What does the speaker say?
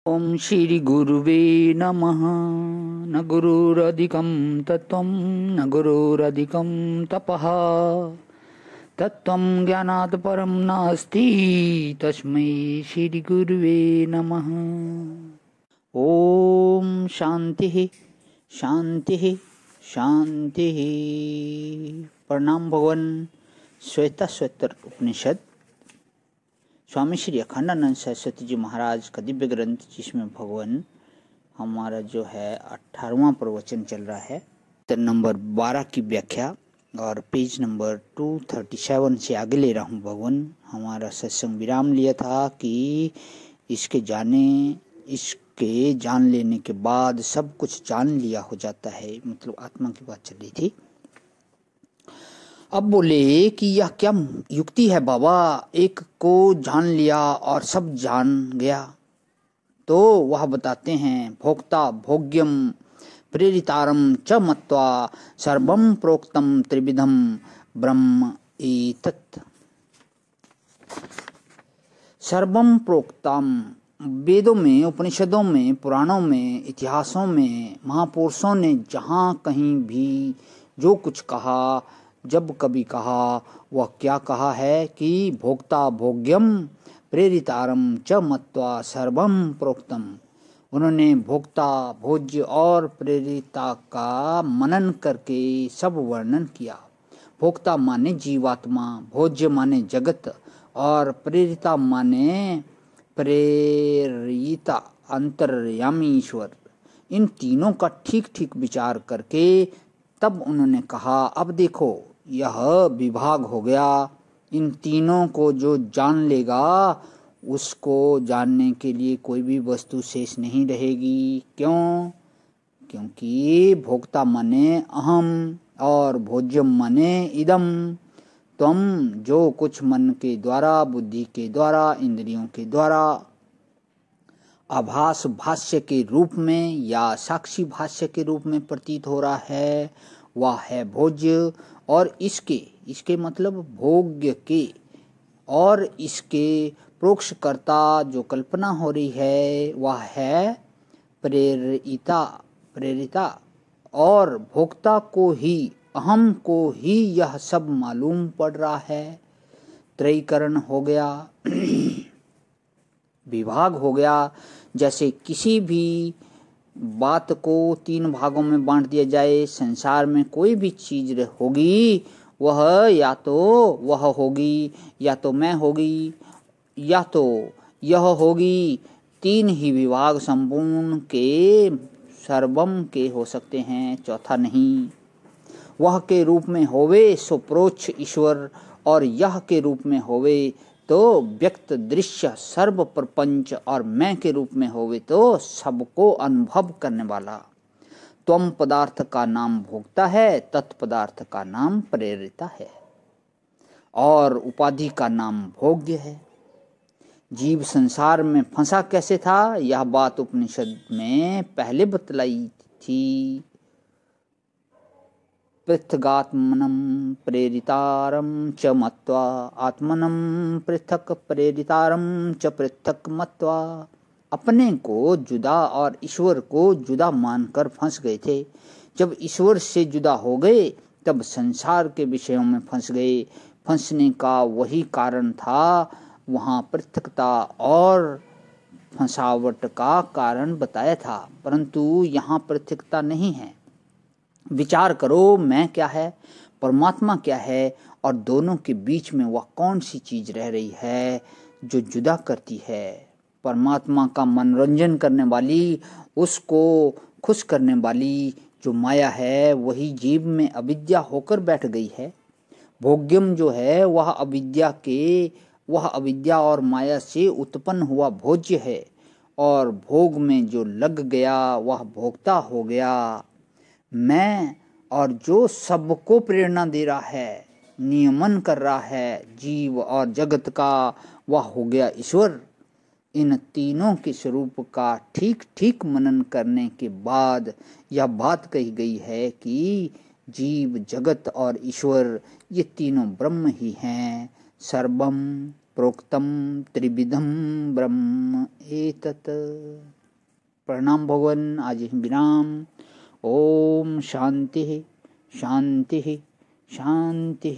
ओम श्री गुरुवे नमः। न गुरुरधिकं तत्त्वं न गुरुरधिकं तपः तत्त्वं ज्ञानात् परं नास्ति तस्मै श्री गुरुवे नमः। ओम शांति शांति शांति। प्रणाम भगवान। श्वेताश्वतर उपनिषद स्वामी श्री अखंडानंद सरस्वती जी महाराज का दिव्य ग्रंथ, जिसमें भगवान हमारा जो है 18वां प्रवचन चल रहा है, नंबर 12 की व्याख्या और पेज नंबर 237 से आगे ले रहा हूँ। भगवान हमारा सत्संग विराम लिया था कि इसके जान लेने के बाद सब कुछ जान लिया हो जाता है, मतलब आत्मा की बात चल रही थी। अब बोले कि यह क्या युक्ति है बाबा, एक को जान लिया और सब जान गया। तो वह बताते हैं, भोक्ता भोग्यम प्रेरितारम च मत्वा सर्वम प्रोक्तम त्रिविधम ब्रह्म एतत्। सर्वम प्रोक्तम, वेदों में, उपनिषदों में, पुराणों में, इतिहासों में महापुरुषों ने जहाँ कहीं भी जो कुछ कहा, जब कभी कहा, वह क्या कहा है कि भोक्ता भोग्यम प्रेरितारम च मत्वा सर्वम प्रोक्तम। उन्होंने भोक्ता, भोज्य और प्रेरिता का मनन करके सब वर्णन किया। भोक्ता माने जीवात्मा, भोज्य माने जगत और प्रेरिता माने प्रेरिता अंतर्यामी ईश्वर। इन तीनों का ठीक ठीक विचार करके तब उन्होंने कहा, अब देखो यह विभाग हो गया। इन तीनों को जो जान लेगा उसको जानने के लिए कोई भी वस्तु शेष नहीं रहेगी। क्यों? क्योंकि भोक्ता माने अहम और भोज्यम माने इदम। तुम जो कुछ मन के द्वारा, बुद्धि के द्वारा, इंद्रियों के द्वारा आभास भाष्य के रूप में या साक्षी भाष्य के रूप में प्रतीत हो रहा है, वह है भोज्य। और इसके मतलब भोग्य के, और इसके प्रोक्षकर्ता जो कल्पना हो रही है वह है प्रेरिता। और भोक्ता को ही, अहम को ही यह सब मालूम पड़ रहा है। त्रयीकरण हो गया, विभाग हो गया। जैसे किसी भी बात को 3 भागों में बांट दिया जाए, संसार में कोई भी चीज होगी, वह या तो वह होगी, या तो मैं होगी, या तो यह होगी। 3 ही विभाग संपूर्ण के सर्वम के हो सकते हैं, चौथा नहीं। वह के रूप में होवे सो प्रोच्छ ईश्वर, और यह के रूप में होवे तो व्यक्त दृश्य सर्व प्रपंच, और मैं के रूप में होवे तो सबको अनुभव करने वाला। त्वम पदार्थ का नाम भोक्ता है, तत्पदार्थ का नाम प्रेरिता है, और उपाधि का नाम भोग्य है। जीव संसार में फंसा कैसे था, यह बात उपनिषद में पहले बतलाई थी। पृथगात्मनं प्रेरितारं च मत्वा आत्मनं पृथक प्रेरितारं च पृथक मत्वा। अपने को जुदा और ईश्वर को जुदा मानकर फंस गए थे। जब ईश्वर से जुदा हो गए तब संसार के विषयों में फंस गए। फंसने का वही कारण था, वहाँ पृथकता और फंसावट का कारण बताया था, परंतु यहाँ पृथकता नहीं है। विचार करो, मैं क्या है, परमात्मा क्या है, और दोनों के बीच में वह कौन सी चीज रह रही है जो जुदा करती है। परमात्मा का मनोरंजन करने वाली, उसको खुश करने वाली जो माया है, वही जीव में अविद्या होकर बैठ गई है। भोग्यम जो है वह अविद्या और माया से उत्पन्न हुआ भोज्य है, और भोग में जो लग गया वह भोक्ता हो गया। मैं, और जो सबको प्रेरणा दे रहा है, नियमन कर रहा है जीव और जगत का, वह हो गया ईश्वर। इन तीनों के स्वरूप का ठीक ठीक मनन करने के बाद यह बात कही गई है कि जीव, जगत और ईश्वर ये तीनों ब्रह्म ही हैं। सर्वम प्रोक्तम त्रिविधम ब्रह्म एतत्। प्रणाम भगवान, आज ही विराम। ओम शांति शांति शांति।